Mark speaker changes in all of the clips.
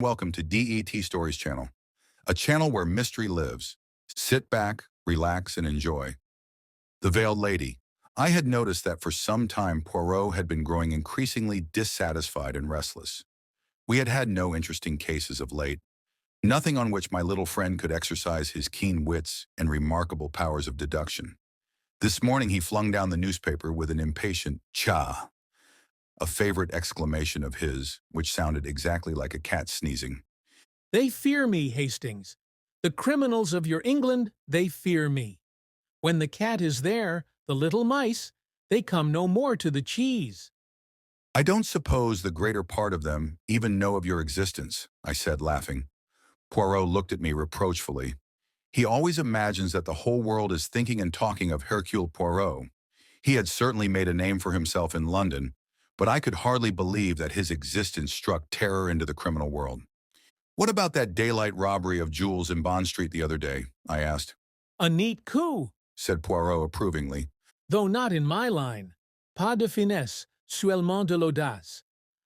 Speaker 1: welcome to DET Stories channel, a channel where mystery lives. Sit back, relax, and enjoy. The Veiled Lady. I had noticed that for some time Poirot had been growing increasingly dissatisfied and restless. We had had no interesting cases of late, nothing on which my little friend could exercise his keen wits and remarkable powers of deduction. This morning he flung down the newspaper with an impatient "cha," a favorite exclamation of his, which sounded exactly like a cat sneezing.
Speaker 2: They fear me, Hastings. The criminals of your England, they fear me. When the cat is there, the little mice, they come no more to the cheese.
Speaker 1: I don't suppose the greater part of them even know of your existence, I said, laughing. Poirot looked at me reproachfully. He always imagines that the whole world is thinking and talking of Hercule Poirot. He had certainly made a name for himself in London, but I could hardly believe that his existence struck terror into the criminal world. What about that daylight robbery of jewels in Bond Street the other day? I asked.
Speaker 2: A neat coup,
Speaker 1: Said Poirot approvingly.
Speaker 2: though not in my line. Pas de finesse, seulement de l'audace.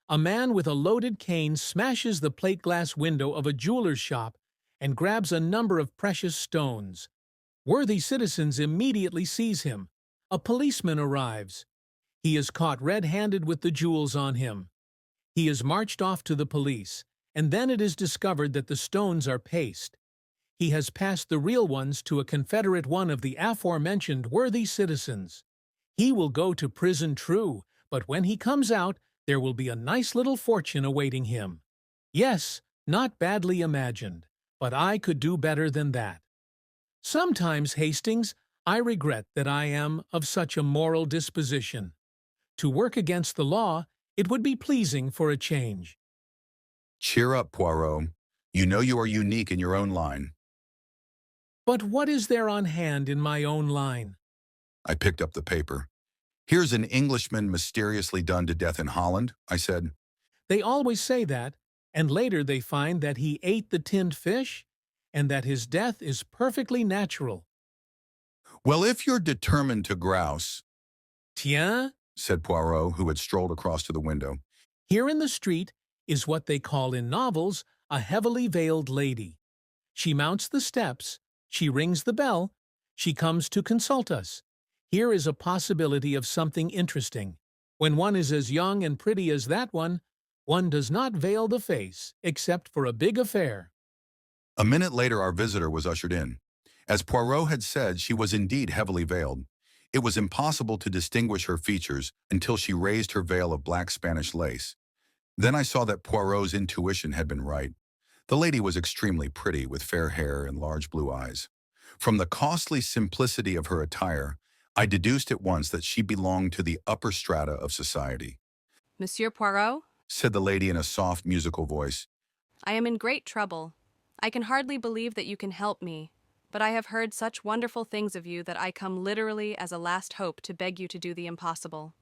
Speaker 2: A man with a loaded cane smashes the plate-glass window of a jeweler's shop and grabs a number of precious stones. Worthy citizens immediately seize him. A policeman arrives. He is caught red-handed with the jewels on him. He is marched off to the police, and then it is discovered that the stones are paste. He has passed the real ones to a confederate one of the aforementioned worthy citizens. He will go to prison, true, but when he comes out, there will be a nice little fortune awaiting him. Yes, not badly imagined, but I could do better than that. Sometimes, Hastings, I regret that I am of such a moral disposition. To work against the law, it would be pleasing for a change.
Speaker 1: Cheer up, Poirot. You know you are unique in your own line.
Speaker 2: But what is there on hand in my own line?
Speaker 1: I picked up the paper. Here's an Englishman mysteriously done to death in Holland, I said.
Speaker 2: They always say that, and later they find that he ate the tinned fish, and that his death is perfectly natural.
Speaker 1: Well, if you're determined to grouse,
Speaker 2: Tiens,
Speaker 1: said Poirot, who had strolled across to the window.
Speaker 2: here in the street is what they call in novels a heavily veiled lady. She mounts the steps, she rings the bell, she comes to consult us. Here is a possibility of something interesting. When one is as young and pretty as that one does not veil the face, except for a big affair.
Speaker 1: A minute later our visitor was ushered in. As Poirot had said, she was indeed heavily veiled. It was impossible to distinguish her features until she raised her veil of black Spanish lace. Then I saw that Poirot's intuition had been right. The lady was extremely pretty, with fair hair and large blue eyes. From the costly simplicity of her attire, I deduced at once that she belonged to the upper strata of society.
Speaker 3: Monsieur Poirot,
Speaker 1: Said the lady in a soft, musical voice.
Speaker 3: I am in great trouble. I can hardly believe that you can help me, but I have heard such wonderful things of you that I come literally as a last hope to beg you to do the impossible.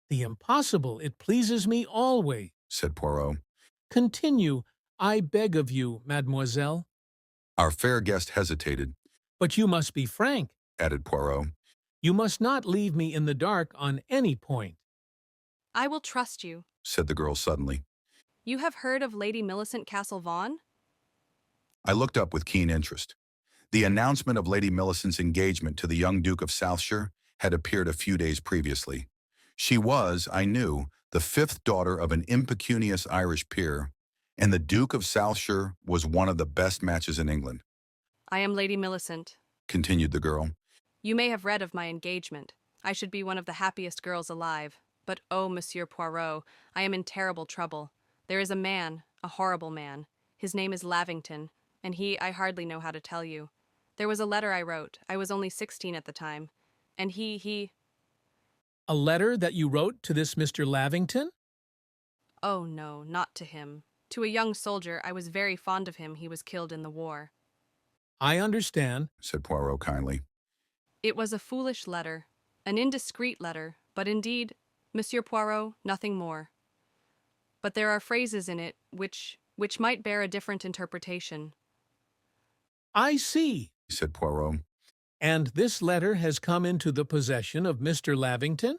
Speaker 2: The impossible, it pleases me always.
Speaker 1: Said Poirot.
Speaker 2: Continue, I beg of you, mademoiselle.
Speaker 1: Our fair guest hesitated,
Speaker 2: But you must be frank.
Speaker 1: added Poirot.
Speaker 2: You must not leave me in the dark on any point.
Speaker 3: I will trust you.
Speaker 1: Said the girl suddenly.
Speaker 3: You have heard of Lady Millicent Castlevaughn?
Speaker 1: I looked up with keen interest. The announcement of Lady Millicent's engagement to the young Duke of Southshire had appeared a few days previously. She was, I knew, the fifth daughter of an impecunious Irish peer, and the Duke of Southshire was one of the best matches in England.
Speaker 3: I am Lady Millicent.
Speaker 1: Continued the girl.
Speaker 3: You may have read of my engagement. I should be one of the happiest girls alive. But oh, Monsieur Poirot, I am in terrible trouble. There is a man, a horrible man. His name is Lavington, and I hardly know how to tell you. There was a letter I wrote. I was only 16 at the time. And he...
Speaker 2: A letter that you wrote to this Mr. Lavington?
Speaker 3: Oh, no, not to him. To a young soldier. I was very fond of him. He was killed in the war.
Speaker 2: I understand.
Speaker 1: Said Poirot kindly.
Speaker 3: It was a foolish letter, an indiscreet letter, but indeed, Monsieur Poirot, nothing more. But there are phrases in it which might bear a different interpretation.
Speaker 2: I see.
Speaker 1: Said Poirot.
Speaker 2: And this letter has come into the possession of Mr. Lavington?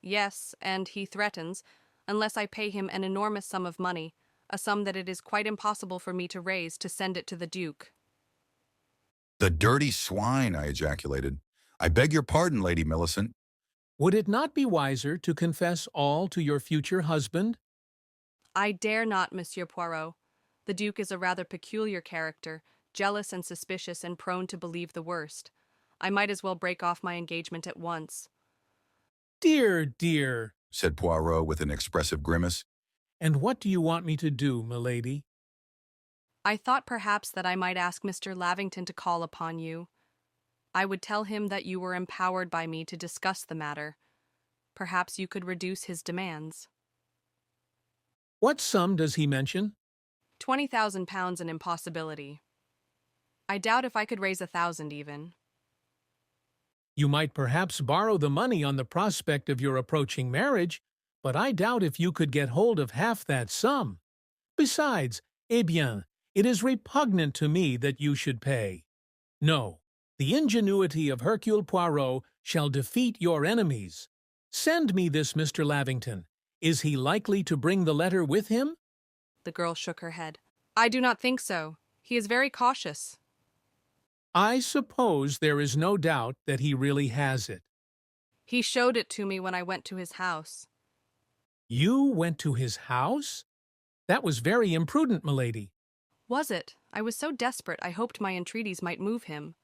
Speaker 3: Yes, and he threatens, unless I pay him an enormous sum of money, a sum that it is quite impossible for me to raise to send it to the Duke.
Speaker 1: The dirty swine, I ejaculated. I beg your pardon, Lady Millicent.
Speaker 2: Would it not be wiser to confess all to your future husband?
Speaker 3: I dare not, Monsieur Poirot. The Duke is a rather peculiar character, jealous and suspicious and prone to believe the worst. I might as well break off my engagement at once.
Speaker 2: Dear, dear.
Speaker 1: Said Poirot with an expressive grimace.
Speaker 2: And what do you want me to do, milady?
Speaker 3: I thought perhaps that I might ask Mr. Lavington to call upon you. I would tell him that you were empowered by me to discuss the matter. Perhaps you could reduce his demands.
Speaker 2: What sum does he mention?
Speaker 3: £20,000 an impossibility. I doubt if I could raise 1,000 even.
Speaker 2: You might perhaps borrow the money on the prospect of your approaching marriage, but I doubt if you could get hold of half that sum. Besides, eh bien, it is repugnant to me that you should pay. No, the ingenuity of Hercule Poirot shall defeat your enemies. Send me this Mr. Lavington. Is he likely to bring the letter with him?
Speaker 3: The girl shook her head. I do not think so. He is very cautious.
Speaker 2: I suppose there is no doubt that he really has it.
Speaker 3: He showed it to me when I went to his house.
Speaker 2: You went to his house? That was very imprudent, milady.
Speaker 3: Was it? I was so desperate I hoped my entreaties might move him.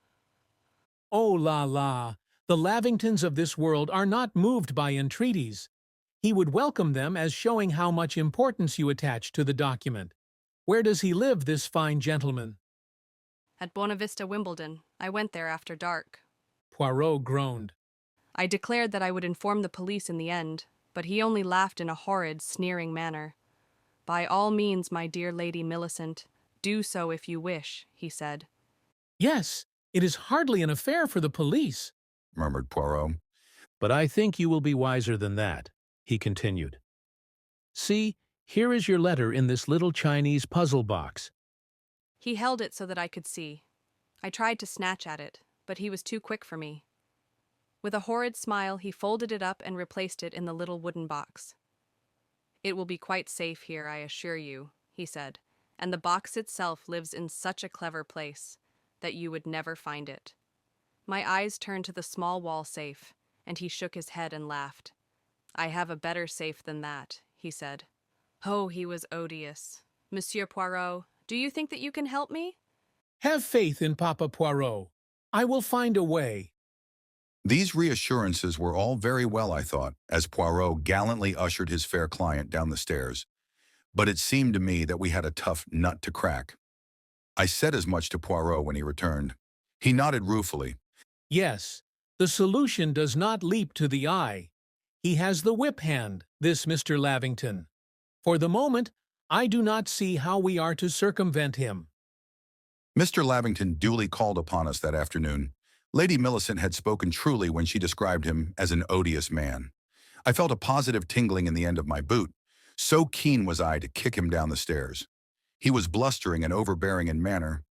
Speaker 2: Oh la la, the Lavingtons of this world are not moved by entreaties. He would welcome them as showing how much importance you attach to the document. Where does he live, this fine gentleman?
Speaker 3: At Bonavista, Wimbledon. I went there after dark.
Speaker 2: Poirot groaned.
Speaker 3: I declared that I would inform the police in the end, but he only laughed in a horrid, sneering manner. By all means, my dear Lady Millicent, do so if you wish, he said.
Speaker 2: Yes, it is hardly an affair for the police,
Speaker 1: Murmured Poirot.
Speaker 2: but I think you will be wiser than that, he continued. See, here is your letter in this little Chinese puzzle box.
Speaker 3: He held it so that I could see. I tried to snatch at it, but he was too quick for me. With a horrid smile, he folded it up and replaced it in the little wooden box. It will be quite safe here, I assure you, he said, and the box itself lives in such a clever place that you would never find it. My eyes turned to the small wall safe, and he shook his head and laughed. I have a better safe than that, he said. Oh, he was odious. Monsieur Poirot, do you think that you can help me?
Speaker 2: Have faith in Papa Poirot. I will find a way.
Speaker 1: These reassurances were all very well, I thought, as Poirot gallantly ushered his fair client down the stairs. But it seemed to me that we had a tough nut to crack. I said as much to Poirot when he returned. He nodded ruefully.
Speaker 2: Yes, the solution does not leap to the eye. He has the whip hand, this Mr. Lavington. For the moment, I do not see how we are to circumvent him.
Speaker 1: Mr. Lavington duly called upon us that afternoon. Lady Millicent had spoken truly when she described him as an odious man. I felt a positive tingling in the end of my boot. So keen was I to kick him down the stairs. He was blustering and overbearing in manner,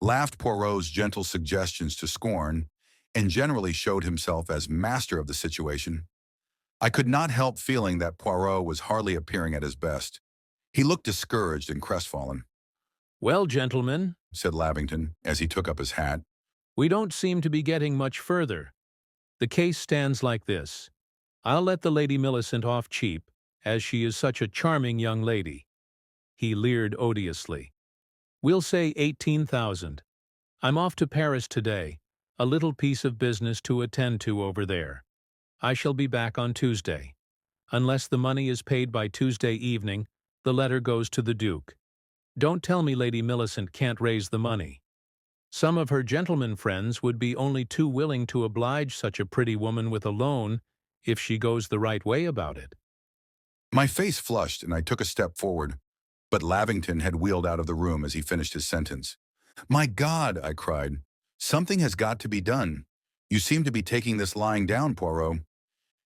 Speaker 1: laughed Poirot's gentle suggestions to scorn, and generally showed himself as master of the situation. I could not help feeling that Poirot was hardly appearing at his best. He looked discouraged and crestfallen.
Speaker 2: Well, gentlemen,
Speaker 1: Said Lavington as he took up his hat.
Speaker 2: we don't seem to be getting much further. The case stands like this. I'll let the Lady Millicent off cheap, as she is such a charming young lady. He leered odiously. We'll say 18,000. I'm off to Paris today, a little piece of business to attend to over there. I shall be back on Tuesday. Unless the money is paid by Tuesday evening, the letter goes to the Duke. Don't tell me Lady Millicent can't raise the money. Some of her gentleman friends would be only too willing to oblige such a pretty woman with a loan if she goes the right way about it.
Speaker 1: My face flushed and I took a step forward, but Lavington had wheeled out of the room as he finished his sentence. My God, I cried, something has got to be done. You seem to be taking this lying down, Poirot.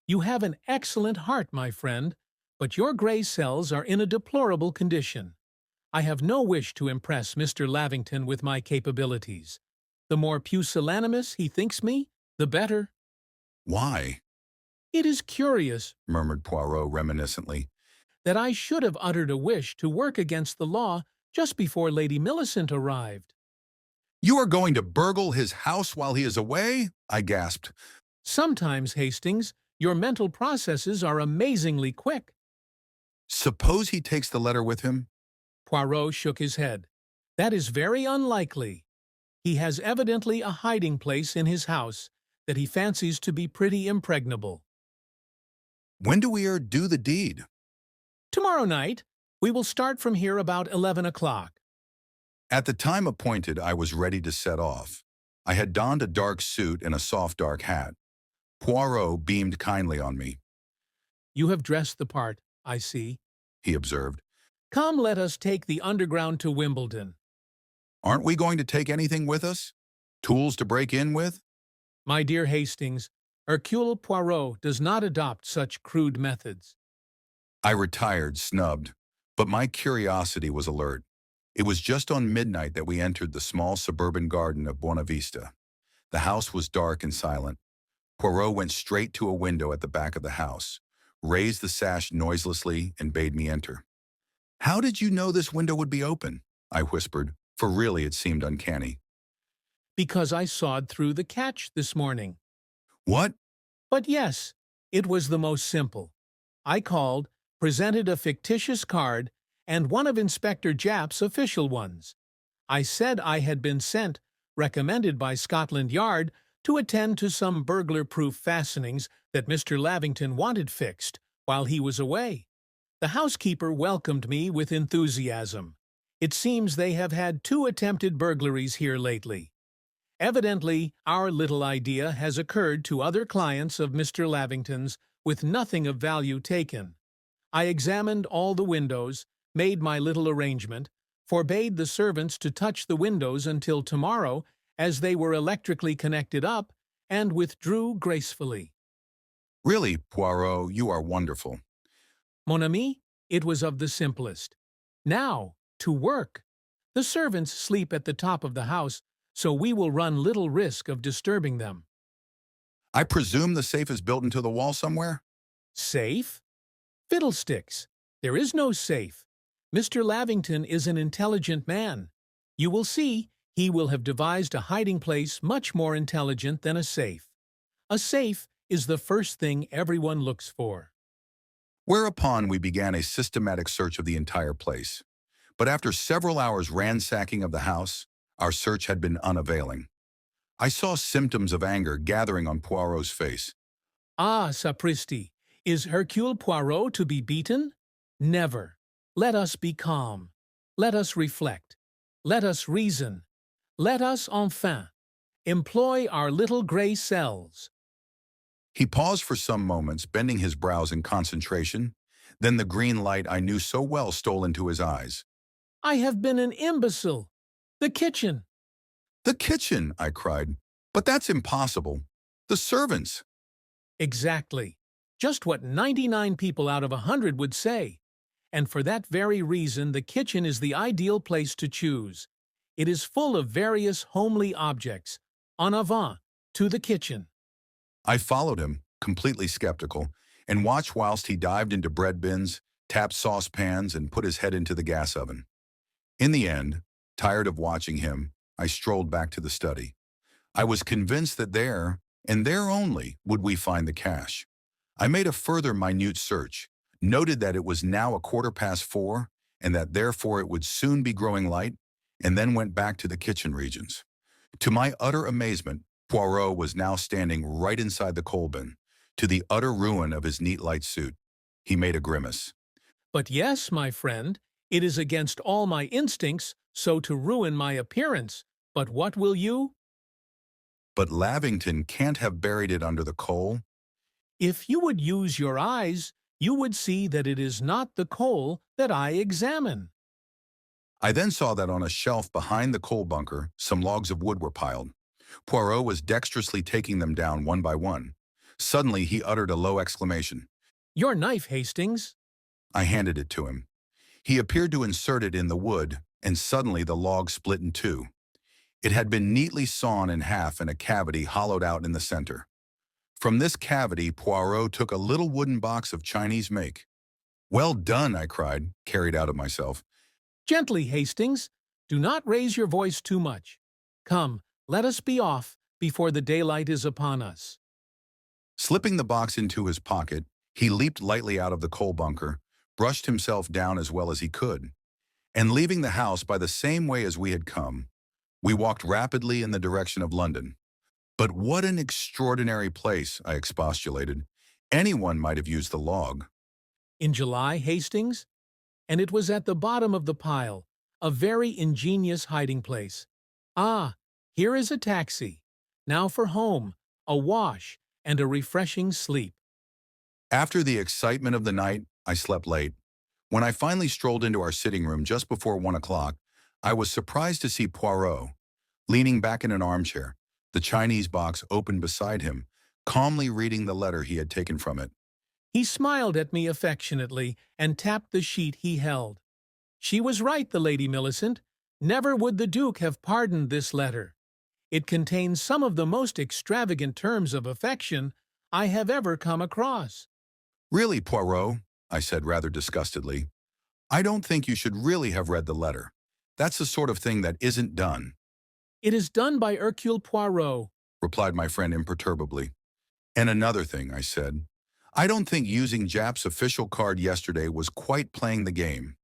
Speaker 2: You have an excellent heart, my friend, but your gray cells are in a deplorable condition. I have no wish to impress Mr. Lavington with my capabilities. The more pusillanimous he thinks me, the better.
Speaker 1: Why?
Speaker 2: It is curious,
Speaker 1: Murmured Poirot reminiscently.
Speaker 2: that I should have uttered a wish to work against the law just before Lady Millicent arrived.
Speaker 1: You are going to burgle his house while he is away? I gasped.
Speaker 2: Sometimes, Hastings, your mental processes are amazingly quick.
Speaker 1: Suppose he takes the letter with him?
Speaker 2: Poirot shook his head. That is very unlikely. He has evidently a hiding place in his house that he fancies to be pretty impregnable.
Speaker 1: When do we do the deed?
Speaker 2: Tomorrow night, we will start from here about 11 o'clock.
Speaker 1: At the time appointed, I was ready to set off. I had donned a dark suit and a soft dark hat. Poirot beamed kindly on me.
Speaker 2: You have dressed the part, I see,
Speaker 1: he observed.
Speaker 2: Come, let us take the underground to Wimbledon.
Speaker 1: Aren't we going to take anything with us? Tools to break in with?
Speaker 2: My dear Hastings, Hercule Poirot does not adopt such crude methods.
Speaker 1: I retired, snubbed, but my curiosity was alert. It was just on midnight that we entered the small suburban garden of Buena Vista. The house was dark and silent. Poirot went straight to a window at the back of the house, raised the sash noiselessly, and bade me enter. How did you know this window would be open? I whispered, for really it seemed uncanny.
Speaker 2: Because I sawed through the catch this morning.
Speaker 1: What?
Speaker 2: But yes, it was the most simple. I called, presented a fictitious card, and one of Inspector Japp's official ones. I said I had been sent, recommended by Scotland Yard, to attend to some burglar-proof fastenings that Mr. Lavington wanted fixed while he was away. The housekeeper welcomed me with enthusiasm. It seems they have had 2 attempted burglaries here lately. Evidently, our little idea has occurred to other clients of Mr. Lavington's with nothing of value taken. I examined all the windows, made my little arrangement, forbade the servants to touch the windows until tomorrow, as they were electrically connected up, and withdrew gracefully.
Speaker 1: Really, Poirot, you are wonderful.
Speaker 2: Mon ami, it was of the simplest. Now, to work. The servants sleep at the top of the house, so we will run little risk of disturbing them.
Speaker 1: I presume the safe is built into the wall somewhere?
Speaker 2: Safe? Fiddlesticks! There is no safe. Mr. Lavington is an intelligent man. You will see he will have devised a hiding place much more intelligent than a safe. A safe is the first thing everyone looks for.
Speaker 1: Whereupon we began a systematic search of the entire place. But after several hours ransacking of the house, our search had been unavailing. I saw symptoms of anger gathering on Poirot's face.
Speaker 2: Ah, sapristi! Is Hercule Poirot to be beaten? Never. Let us be calm. Let us reflect. Let us reason. Let us, enfin, employ our little gray cells.
Speaker 1: He paused for some moments, bending his brows in concentration. Then the green light I knew so well stole into his eyes.
Speaker 2: I have been an imbecile. The kitchen.
Speaker 1: The kitchen, I cried. But that's impossible. The servants.
Speaker 2: Exactly. Just what 99 people out of 100 would say. And for that very reason, the kitchen is the ideal place to choose. It is full of various homely objects. En avant, to the kitchen.
Speaker 1: I followed him, completely skeptical, and watched whilst he dived into bread bins, tapped saucepans, and put his head into the gas oven. In the end, tired of watching him, I strolled back to the study. I was convinced that there, and there only, would we find the cash. I made a further minute search, noted that it was now 4:15, and that therefore it would soon be growing light, and then went back to the kitchen regions. To my utter amazement, Poirot was now standing right inside the coal bin, to the utter ruin of his neat light suit. He made a grimace.
Speaker 2: But yes, my friend, it is against all my instincts so to ruin my appearance. But what will you?
Speaker 1: But Lavington can't have buried it under the coal.
Speaker 2: If you would use your eyes, you would see that it is not the coal that I examine.
Speaker 1: I then saw that on a shelf behind the coal bunker, some logs of wood were piled. Poirot was dexterously taking them down one by one. Suddenly, he uttered a low exclamation.
Speaker 2: Your knife, Hastings.
Speaker 1: I handed it to him. He appeared to insert it in the wood, and suddenly the log split in 2. It had been neatly sawn in half and a cavity hollowed out in the center. From this cavity, Poirot took a little wooden box of Chinese make. Well done, I cried, carried out of myself.
Speaker 2: Gently, Hastings. Do not raise your voice too much. Come, let us be off before the daylight is upon us.
Speaker 1: Slipping the box into his pocket, he leaped lightly out of the coal bunker, brushed himself down as well as he could, and leaving the house by the same way as we had come, we walked rapidly in the direction of London. But what an extraordinary place, I expostulated. Anyone might have used the log.
Speaker 2: In July, Hastings? And it was at the bottom of the pile, a very ingenious hiding place. Ah, here is a taxi. Now for home, a wash, and a refreshing sleep.
Speaker 1: After the excitement of the night, I slept late. When I finally strolled into our sitting room just before 1 o'clock, I was surprised to see Poirot, leaning back in an armchair, the Chinese box open beside him, calmly reading the letter he had taken from it.
Speaker 2: He smiled at me affectionately and tapped the sheet he held. She was right, the Lady Millicent. Never would the Duke have pardoned this letter. It contains some of the most extravagant terms of affection I have ever come across.
Speaker 1: Really, Poirot, I said rather disgustedly, I don't think you should really have read the letter. That's the sort of thing that isn't done,
Speaker 2: It is done by Hercule Poirot.
Speaker 1: replied my friend imperturbably. And another thing, I said, I don't think using Jap's official card yesterday was quite playing the game.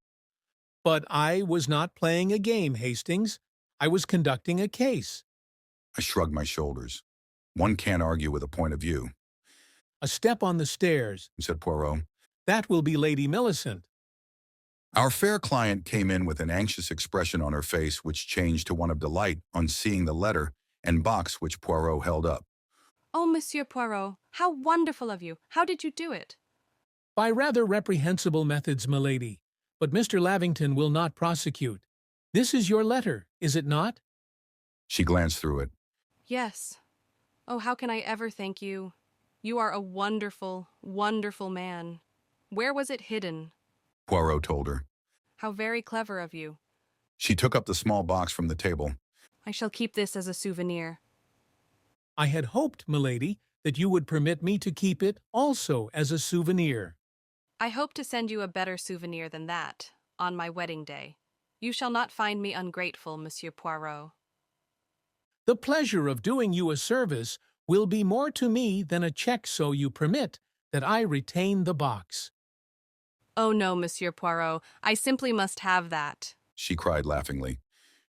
Speaker 2: But I was not playing a game, Hastings. I was conducting a case.
Speaker 1: I shrugged my shoulders. One can't argue with a point of view,
Speaker 2: A step on the stairs.
Speaker 1: said Poirot.
Speaker 2: That will be Lady Millicent.
Speaker 1: Our fair client came in with an anxious expression on her face which changed to one of delight on seeing the letter and box which Poirot held up.
Speaker 3: Oh, Monsieur Poirot, how wonderful of you! How did you do it?
Speaker 2: By rather reprehensible methods, milady. But Mr. Lavington will not prosecute. This is your letter, is it not?
Speaker 1: She glanced through it.
Speaker 3: Yes. Oh, how can I ever thank you? You are a wonderful, wonderful man. Where was it hidden?
Speaker 1: Poirot told her.
Speaker 3: How very clever of you.
Speaker 1: She took up the small box from the table.
Speaker 3: I shall keep this as a souvenir.
Speaker 2: I had hoped, milady, that you would permit me to keep it also as a souvenir.
Speaker 3: I hope to send you a better souvenir than that, on my wedding day. You shall not find me ungrateful, Monsieur Poirot.
Speaker 2: The pleasure of doing you a service will be more to me than a check, so you permit that I retain the box.
Speaker 3: Oh no, Monsieur Poirot, I simply must have that.
Speaker 1: She cried laughingly.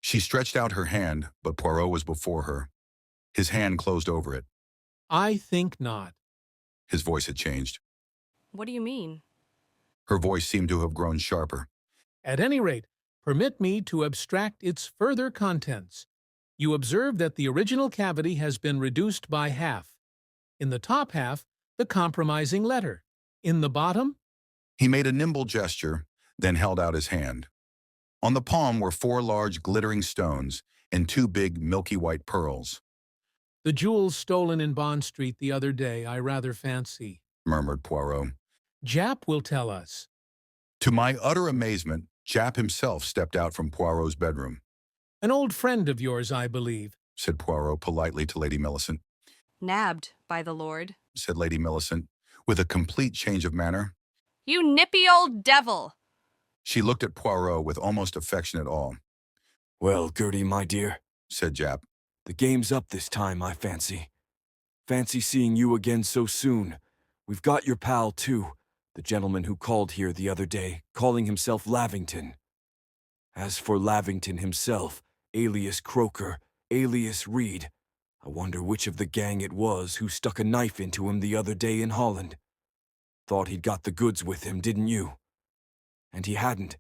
Speaker 1: She stretched out her hand, but Poirot was before her. His hand closed over it.
Speaker 2: I think not.
Speaker 1: His voice had changed.
Speaker 3: What do you mean?
Speaker 1: Her voice seemed to have grown sharper.
Speaker 2: At any rate, permit me to abstract its further contents. You observe that the original cavity has been reduced by half. In the top half, the compromising letter. In the bottom,
Speaker 1: He made a nimble gesture, then held out his hand. On the palm were 4 large glittering stones and 2 big milky white pearls,
Speaker 2: the jewels stolen in Bond Street the other day, I rather fancy.
Speaker 1: murmured Poirot.
Speaker 2: Jap will tell us.
Speaker 1: To my utter amazement, Jap himself stepped out from Poirot's bedroom,
Speaker 2: An old friend of yours, I believe.
Speaker 1: said Poirot politely to Lady Millicent.
Speaker 3: Nabbed, by the Lord.
Speaker 1: Said Lady Millicent, with a complete change of manner.
Speaker 3: You nippy old devil!
Speaker 1: She looked at Poirot with almost affectionate awe.
Speaker 4: Well, Gertie, my dear,
Speaker 1: Said Jap.
Speaker 4: the game's up this time, I fancy. Fancy seeing you again so soon. We've got your pal, too, the gentleman who called here the other day, calling himself Lavington. As for Lavington himself, alias Croker, alias Reed, I wonder which of the gang it was who stuck a knife into him the other day in Holland. Thought he'd got the goods with him, didn't you? And he hadn't.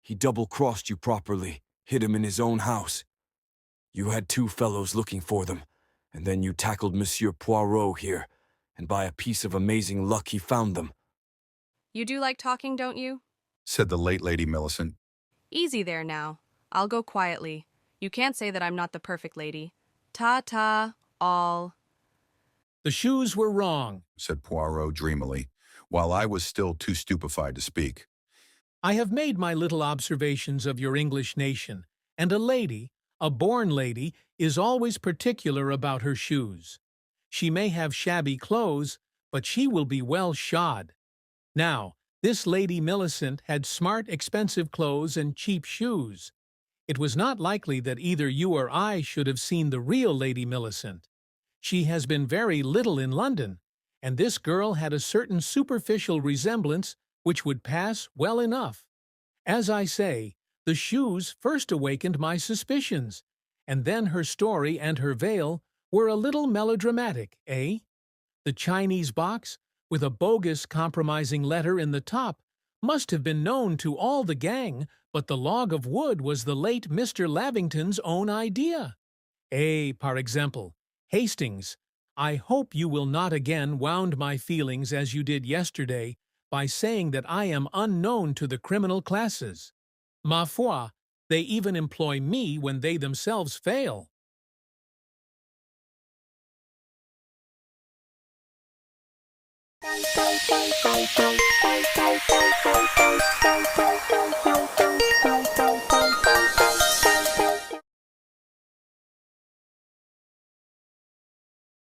Speaker 4: He double-crossed you properly, hid him in his own house. You had 2 fellows looking for them, and then you tackled Monsieur Poirot here, and by a piece of amazing luck he found them.
Speaker 3: You do like talking, don't you?
Speaker 1: Said the late Lady Millicent.
Speaker 3: Easy there now. I'll go quietly. You can't say that I'm not the perfect lady. Ta-ta, all.
Speaker 2: The shoes were wrong.
Speaker 1: Said Poirot dreamily, while I was still too stupefied to speak.
Speaker 2: I have made my little observations of your English nation, and a lady, a born lady, is always particular about her shoes. She may have shabby clothes, but she will be well shod. Now, This Lady Millicent had smart, expensive clothes and cheap shoes. It was not likely that either you or I should have seen the real Lady Millicent. She has been very little in London, and this girl had a certain superficial resemblance which would pass well enough. As I say, the shoes first awakened my suspicions, and then her story and her veil were a little melodramatic, eh? The Chinese box, with a bogus compromising letter in the top, must have been known to all the gang, but the log of wood was the late Mr. Lavington's own idea. Par example, Hastings, I hope you will not again wound my feelings as you did yesterday by saying that I am unknown to the criminal classes. Ma foi, they even employ me when they themselves fail.
Speaker 5: Bye.